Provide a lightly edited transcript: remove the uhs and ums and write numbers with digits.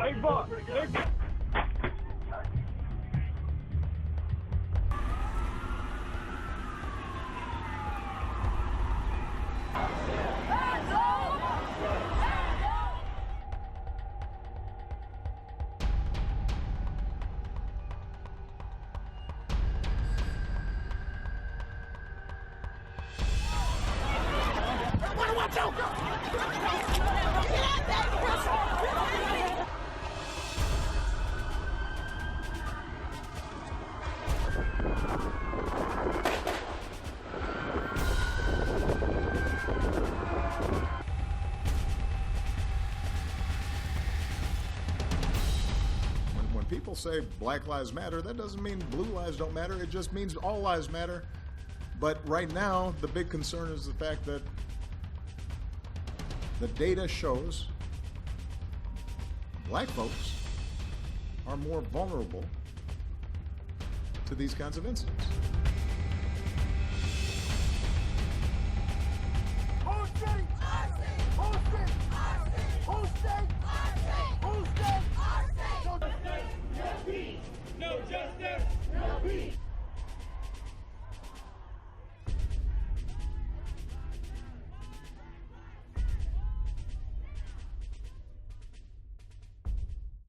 Big boss. Big boss. When people say Black Lives Matter, that doesn't mean blue lives don't matter. It just means all lives matter. But right now, the big concern is the fact that the data shows black folks are more vulnerable to these kinds of incidents. Hold street! Hold street! Hold street!